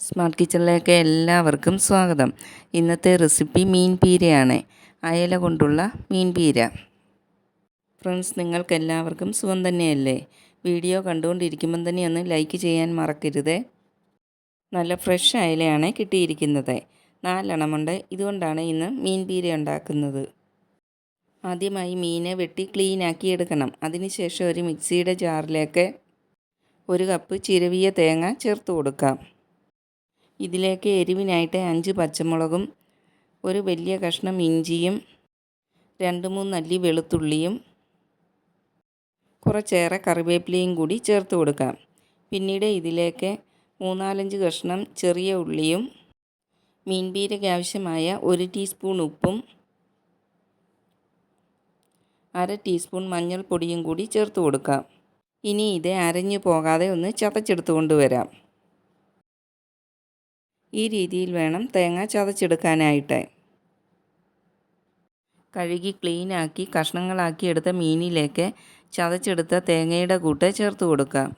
Smart കിച്ചണിലേക്ക് എല്ലാവർക്കും സ്വാഗതം. ഇന്നത്തെ റെസിപ്പി മീൻ പീരയാണ്. അയല കൊണ്ടുള്ള മീൻ പീര. ഫ്രണ്ട്സ്, നിങ്ങൾക്കെല്ലാവർക്കും സുഖം തന്നെയല്ലേ? വീഡിയോ കണ്ടുകൊണ്ടിരിക്കുമ്പം തന്നെ ഒന്ന് ലൈക്ക് ചെയ്യാൻ മറക്കരുത്. നല്ല ഫ്രഷ് അയലയാണ് കിട്ടിയിരിക്കുന്നത്. 4 എണ്ണമുണ്ട്. ഇതുകൊണ്ടാണ് ഇന്ന് മീൻ പീര ഉണ്ടാക്കുന്നത്. ആദ്യമായി മീനെ വെട്ടി ക്ലീനാക്കി എടുക്കണം. അതിനുശേഷം ഒരു മിക്സിയുടെ ജാറിലേക്ക് 1 കപ്പ് ചിരവിയ തേങ്ങ ചേർത്ത് കൊടുക്കാം. ഇതിലേക്ക് എരിവിനായിട്ട് 5 പച്ചമുളകും 1 വലിയ കഷ്ണം ഇഞ്ചിയും 2-3 അല്ലി വെളുത്തുള്ളിയും കുറച്ചേറെ കറിവേപ്പിലയും കൂടി ചേർത്ത് കൊടുക്കാം. പിന്നീട് ഇതിലേക്ക് 3-4 കഷ്ണം ചെറിയ ഉള്ളിയും മീൻ പീരയ്ക്ക് ആവശ്യമായ 1 ടീസ്പൂൺ ഉപ്പും 1/2 ടീസ്പൂൺ മഞ്ഞൾപ്പൊടിയും കൂടി ചേർത്ത് കൊടുക്കാം. ഇനി ഇത് അരഞ്ഞു പോകാതെ ഒന്ന് ചതച്ചെടുത്ത് കൊണ്ടുവരാം. ഈ രീതിയിൽ വേണം തേങ്ങ ചതച്ചെടുക്കാനായിട്ട്. കഴുകി ക്ലീനാക്കി കഷ്ണങ്ങളാക്കി എടുത്ത മീനിലേക്ക് ചതച്ചെടുത്ത തേങ്ങയുടെ കൂട്ട് ചേർത്ത് കൊടുക്കാം.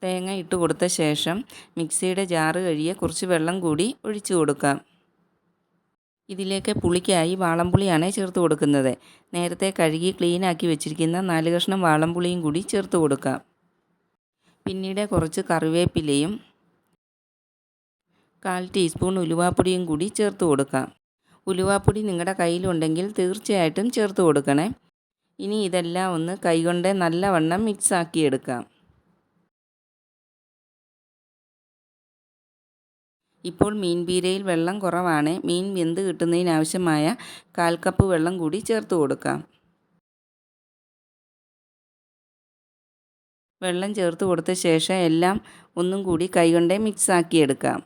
തേങ്ങ ഇട്ട് കൊടുത്ത ശേഷം മിക്സിയുടെ ജാറ് കഴുകിയ കുറച്ച് വെള്ളം കൂടി ഒഴിച്ചു കൊടുക്കാം. ഇതിലേക്ക് പുളിക്കായി വാളംപുളിയാണ് ചേർത്ത് കൊടുക്കുന്നത്. നേരത്തെ കഴുകി ക്ലീനാക്കി വെച്ചിരിക്കുന്ന 4 കഷ്ണം വാളംപുളിയും കൂടി ചേർത്ത് കൊടുക്കാം. പിന്നീട് കുറച്ച് കറിവേപ്പിലയും 1/4 ടീസ്പൂൺ ഉലുവാപ്പൊടിയും കൂടി ചേർത്ത് കൊടുക്കാം. ഉലുവാപ്പൊടി നിങ്ങളുടെ കയ്യിലുണ്ടെങ്കിൽ തീർച്ചയായിട്ടും ചേർത്ത് കൊടുക്കണേ. ഇനി ഇതെല്ലാം ഒന്ന് കൈകൊണ്ട് നല്ലവണ്ണം മിക്സാക്കി എടുക്കാം. ഇപ്പോൾ മീൻ പീരയിൽ വെള്ളം കുറവാണ്. മീൻ വെന്ത് കിട്ടുന്നതിനാവശ്യമായ 1/4 കപ്പ് വെള്ളം കൂടി ചേർത്ത് കൊടുക്കാം. വെള്ളം ചേർത്ത് കൊടുത്ത ശേഷം എല്ലാം ഒന്നും കൂടി കൈകൊണ്ട് മിക്സാക്കി എടുക്കാം.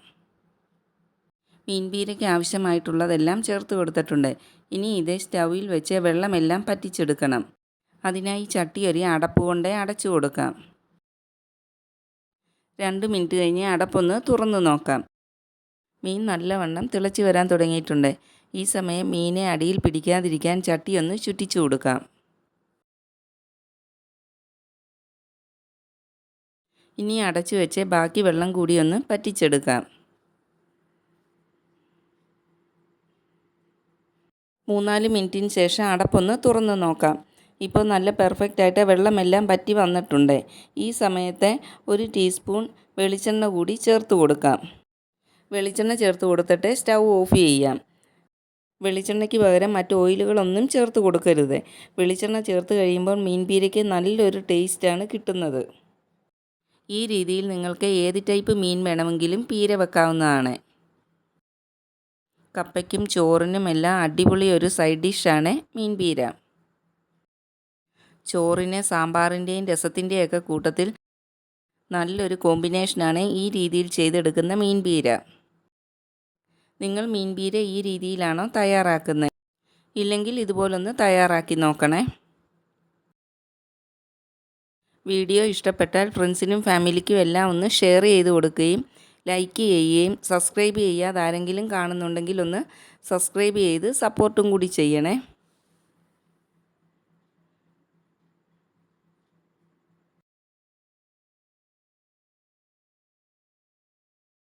മീൻ പീരയ്ക്ക് ആവശ്യമായിട്ടുള്ളതെല്ലാം ചേർത്ത് കൊടുത്തിട്ടുണ്ട്. ഇനി ഇത് സ്റ്റൗവിൽ വെച്ച് വെള്ളമെല്ലാം പറ്റിച്ചെടുക്കണം. അതിനായി ചട്ടി ഒരു അടപ്പ് കൊണ്ട് അടച്ചു കൊടുക്കാം. 2 മിനിറ്റ് കഴിഞ്ഞ് അടപ്പൊന്ന് തുറന്നു നോക്കാം. മീൻ നല്ലവണ്ണം തിളച്ച് വരാൻ തുടങ്ങിയിട്ടുണ്ട്. ഈ സമയം മീനെ അടിയിൽ പിടിക്കാതിരിക്കാൻ ചട്ടി ഒന്ന് ചുറ്റിച്ചു കൊടുക്കാം. ഇനി അടച്ചു വെച്ച് ബാക്കി വെള്ളം കൂടി ഒന്ന് പറ്റിച്ചെടുക്കാം. 3-4 മിനിറ്റിന് ശേഷം അടപ്പൊന്ന് തുറന്ന് നോക്കാം. ഇപ്പോൾ നല്ല പെർഫെക്റ്റായിട്ട് വെള്ളമെല്ലാം പറ്റി വന്നിട്ടുണ്ട്. ഈ സമയത്ത് 1 ടീസ്പൂൺ വെളിച്ചെണ്ണ കൂടി ചേർത്ത് കൊടുക്കാം. വെളിച്ചെണ്ണ ചേർത്ത് കൊടുത്തിട്ട് സ്റ്റൗ ഓഫ് ചെയ്യാം. വെളിച്ചെണ്ണയ്ക്ക് പകരം മറ്റ് ഓയിലുകളൊന്നും ചേർത്ത് കൊടുക്കരുത്. വെളിച്ചെണ്ണ ചേർത്ത് കഴിയുമ്പോൾ മീൻ പീരയ്ക്ക് നല്ലൊരു ടേസ്റ്റാണ് കിട്ടുന്നത്. ഈ രീതിയിൽ നിങ്ങൾക്ക് ഏത് ടൈപ്പ് മീൻ വേണമെങ്കിലും പീര വെക്കാവുന്നതാണ്. കപ്പയ്ക്കും ചോറിനും എല്ലാം അടിപൊളി ഒരു സൈഡ് ഡിഷാണ് മീൻ പീര. ചോറിന് സാമ്പാറിൻ്റെയും രസത്തിൻ്റെയൊക്കെ കൂട്ടത്തിൽ നല്ലൊരു കോമ്പിനേഷനാണ് ഈ രീതിയിൽ ചെയ്തെടുക്കുന്ന മീൻ പീര. നിങ്ങൾ മീൻ പീര ഈ രീതിയിലാണോ തയ്യാറാക്കുന്നത്? ഇല്ലെങ്കിൽ ഇതുപോലൊന്ന് തയ്യാറാക്കി നോക്കണേ. വീഡിയോ ഇഷ്ടപ്പെട്ടാൽ ഫ്രണ്ട്സിനും ഫാമിലിക്കും എല്ലാം ഒന്ന് ഷെയർ ചെയ്ത് കൊടുക്കുകയും ലൈക്ക് ചെയ്യുകയും സബ്സ്ക്രൈബ് ചെയ്യാതെ ആരെങ്കിലും കാണുന്നുണ്ടെങ്കിൽ ഒന്ന് സബ്സ്ക്രൈബ് ചെയ്ത് സപ്പോർട്ടും കൂടി ചെയ്യണേ.